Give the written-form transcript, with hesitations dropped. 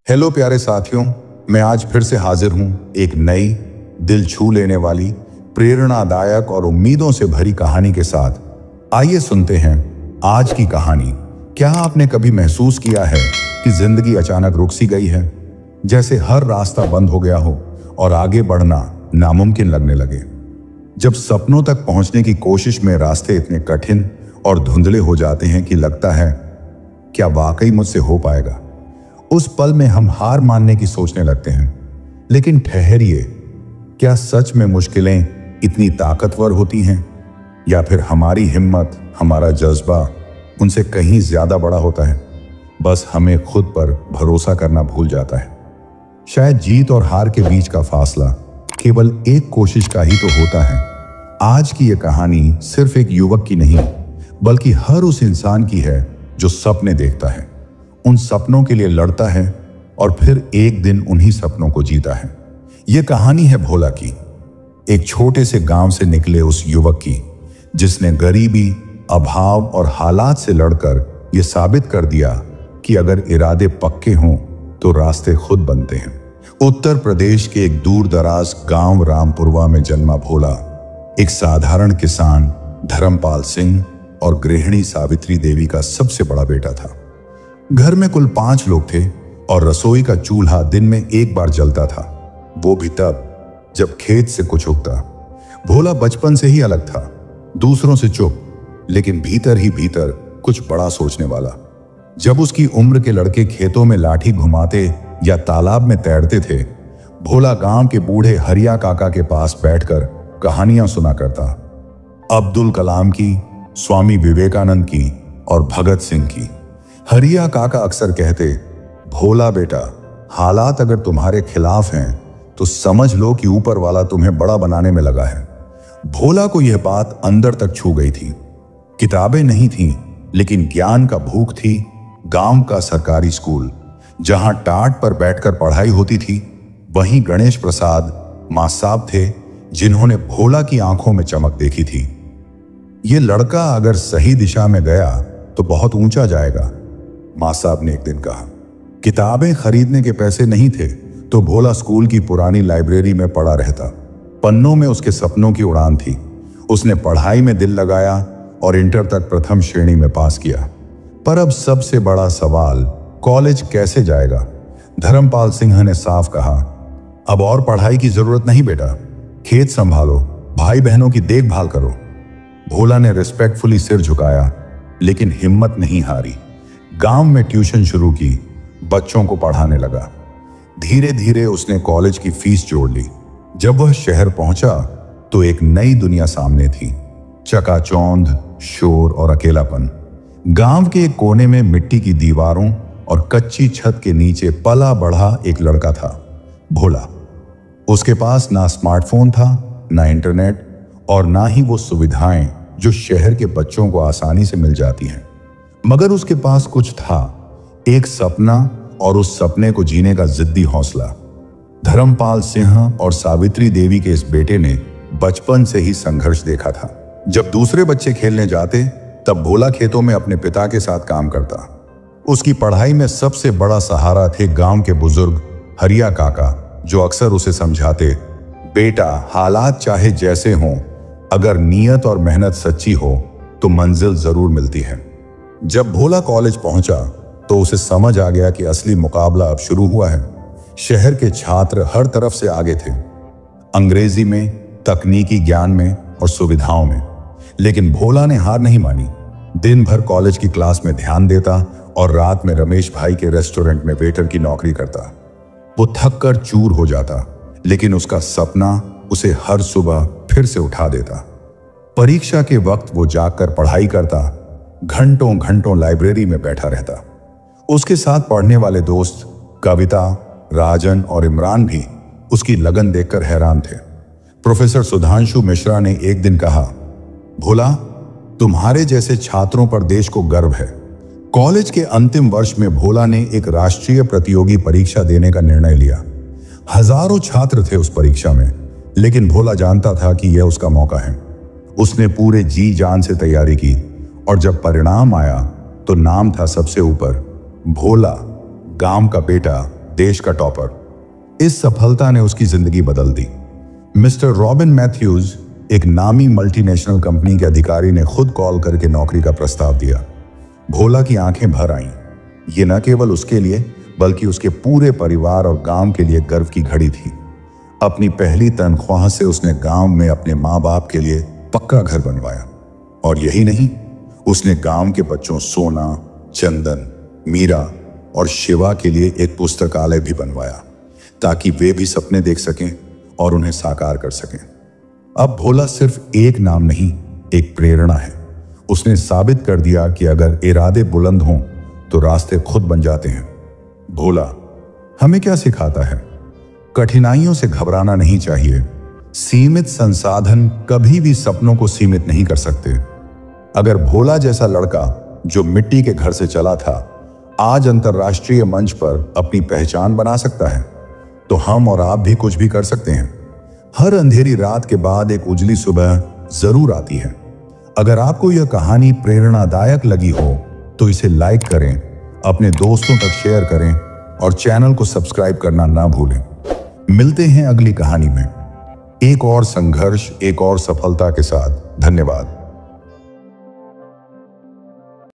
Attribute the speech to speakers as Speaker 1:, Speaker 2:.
Speaker 1: Hello प्यारे साथियों, मैं आज फिर से हाजिर हूं एक नई, दिल छू लेने वाली, प्रेरणादायक और उम्मीदों से भरी कहानी के साथ। आइए सुनते हैं आज की कहानी। क्या आपने कभी महसूस किया है कि जिंदगी अचानक रुक सी गई है, जैसे हर रास्ता बंद हो गया हो और आगे बढ़ना नामुमकिन लगने लगे। जब सपनों तक पहुंचने की कोशिश में रास्ते इतने कठिन और धुंधले हो जाते हैं कि लगता है क्या वाकई मुझसे हो पाएगा। उस पल में हम हार मानने की सोचने लगते हैं। लेकिन ठहरिए, क्या सच में मुश्किलें इतनी ताकतवर होती हैं, या फिर हमारी हिम्मत, हमारा जज्बा उनसे कहीं ज्यादा बड़ा होता है? बस हमें खुद पर भरोसा करना भूल जाता है। शायद जीत और हार के बीच का फासला केवल एक कोशिश का ही तो होता है। आज की यह कहानी सिर्फ एक युवक की नहीं, बल्कि हर उस इंसान की है जो सपने देखता है, उन सपनों के लिए लड़ता है और फिर एक दिन उन्हीं सपनों को जीता है। यह कहानी है भोला की, एक छोटे से गांव से निकले उस युवक की, जिसने गरीबी, अभाव और हालात से लड़कर यह साबित कर दिया कि अगर इरादे पक्के हों तो रास्ते खुद बनते हैं। उत्तर प्रदेश के एक दूर दराज गांव रामपुरवा में जन्मा भोला एक साधारण किसान धर्मपाल सिंह और गृहिणी सावित्री देवी का सबसे बड़ा बेटा था। घर में कुल 5 लोग थे और रसोई का चूल्हा दिन में एक बार जलता था, वो भी तब जब खेत से कुछ उगता। भोला बचपन से ही अलग था, दूसरों से चुप, लेकिन भीतर ही भीतर कुछ बड़ा सोचने वाला। जब उसकी उम्र के लड़के खेतों में लाठी घुमाते या तालाब में तैरते थे, भोला गांव के बूढ़े हरिया काका के पास बैठकर कहानियां सुना करता। अब्दुल कलाम की, स्वामी विवेकानंद की और भगत सिंह की। हरिया काका अक्सर कहते, भोला बेटा, हालात अगर तुम्हारे खिलाफ हैं तो समझ लो कि ऊपर वाला तुम्हें बड़ा बनाने में लगा है। भोला को यह बात अंदर तक छू गई थी। किताबें नहीं थीं, लेकिन ज्ञान का भूख थी। गांव का सरकारी स्कूल, जहां टाट पर बैठकर पढ़ाई होती थी, वहीं गणेश प्रसाद मां साहब थे, जिन्होंने भोला की आंखों में चमक देखी थी। ये लड़का अगर सही दिशा में गया तो बहुत ऊंचा जाएगा, मां साहब ने एक दिन कहा। किताबें खरीदने के पैसे नहीं थे तो भोला स्कूल की पुरानी लाइब्रेरी में पड़ा रहता। पन्नों में उसके सपनों की उड़ान थी। उसने पढ़ाई में दिल लगाया और इंटर तक प्रथम श्रेणी में पास किया। पर अब सबसे बड़ा सवाल, कॉलेज कैसे जाएगा? धर्मपाल सिंह ने साफ कहा, अब और पढ़ाई की जरूरत नहीं बेटा, खेत संभालो, भाई बहनों की देखभाल करो। भोला ने रिस्पेक्टफुली सिर झुकाया, लेकिन हिम्मत नहीं हारी। गांव में ट्यूशन शुरू की, बच्चों को पढ़ाने लगा। धीरे धीरे उसने कॉलेज की फीस जोड़ ली। जब वह शहर पहुंचा तो एक नई दुनिया सामने थी। चकाचौंध, शोर और अकेलापन। गांव के एक कोने में मिट्टी की दीवारों और कच्ची छत के नीचे पला बढ़ा एक लड़का था, भोला। उसके पास ना स्मार्टफोन था, ना इंटरनेट, और ना ही वो सुविधाएं जो शहर के बच्चों को आसानी से मिल जाती हैं। मगर उसके पास कुछ था, एक सपना, और उस सपने को जीने का जिद्दी हौसला। धर्मपाल सिंह और सावित्री देवी के इस बेटे ने बचपन से ही संघर्ष देखा था। जब दूसरे बच्चे खेलने जाते तब भोला खेतों में अपने पिता के साथ काम करता। उसकी पढ़ाई में सबसे बड़ा सहारा थे गांव के बुजुर्ग हरिया काका, जो अक्सर उसे समझाते, बेटा, हालात चाहे जैसे हों, अगर नीयत और मेहनत सच्ची हो तो मंजिल जरूर मिलती है। जब भोला कॉलेज पहुंचा तो उसे समझ आ गया कि असली मुकाबला अब शुरू हुआ है। शहर के छात्र हर तरफ से आगे थे, अंग्रेजी में, तकनीकी ज्ञान में और सुविधाओं में। लेकिन भोला ने हार नहीं मानी। दिन भर कॉलेज की क्लास में ध्यान देता और रात में रमेश भाई के रेस्टोरेंट में वेटर की नौकरी करता। वो थक कर चूर हो जाता, लेकिन उसका सपना उसे हर सुबह फिर से उठा देता। परीक्षा के वक्त वो जागकर पढ़ाई करता, घंटों घंटों लाइब्रेरी में बैठा रहता। उसके साथ पढ़ने वाले दोस्त कविता, राजन और इमरान भी उसकी लगन देखकर हैरान थे। प्रोफेसर सुधांशु मिश्रा ने एक दिन कहा, भोला, तुम्हारे जैसे छात्रों पर देश को गर्व है। कॉलेज के अंतिम वर्ष में भोला ने एक राष्ट्रीय प्रतियोगी परीक्षा देने का निर्णय लिया। हजारों छात्र थे उस परीक्षा में, लेकिन भोला जानता था कि यह उसका मौका है। उसने पूरे जी जान से तैयारी की और जब परिणाम आया तो नाम था सबसे ऊपर, भोला, गांव का बेटा, देश का टॉपर। इस सफलता ने उसकी जिंदगी बदल दी। मिस्टर रॉबिन मैथ्यूज, एक नामी मल्टीनेशनल कंपनी के अधिकारी, ने खुद कॉल करके नौकरी का प्रस्ताव दिया। भोला की आंखें भर आईं। ये न केवल उसके लिए बल्कि उसके पूरे परिवार और गांव के लिए गर्व की घड़ी थी। अपनी पहली तनख्वाह से उसने गांव में अपने माँ बाप के लिए पक्का घर बनवाया। और यही नहीं, उसने गांव के बच्चों सोना, चंदन, मीरा और शिवा के लिए एक पुस्तकालय भी बनवाया ताकि वे भी सपने देख सकें और उन्हें साकार कर सकें। अब भोला सिर्फ एक नाम नहीं, एक प्रेरणा है। उसने साबित कर दिया कि अगर इरादे बुलंद हों तो रास्ते खुद बन जाते हैं। भोला हमें क्या सिखाता है? कठिनाइयों से घबराना नहीं चाहिए। सीमित संसाधन कभी भी सपनों को सीमित नहीं कर सकते। अगर भोला जैसा लड़का जो मिट्टी के घर से चला था आज अंतर्राष्ट्रीय मंच पर अपनी पहचान बना सकता है, तो हम और आप भी कुछ भी कर सकते हैं। हर अंधेरी रात के बाद एक उजली सुबह जरूर आती है। अगर आपको यह कहानी प्रेरणादायक लगी हो तो इसे लाइक करें, अपने दोस्तों तक शेयर करें और चैनल को सब्सक्राइब करना ना भूलें। मिलते हैं अगली कहानी में, एक और संघर्ष, एक और सफलता के साथ। धन्यवाद।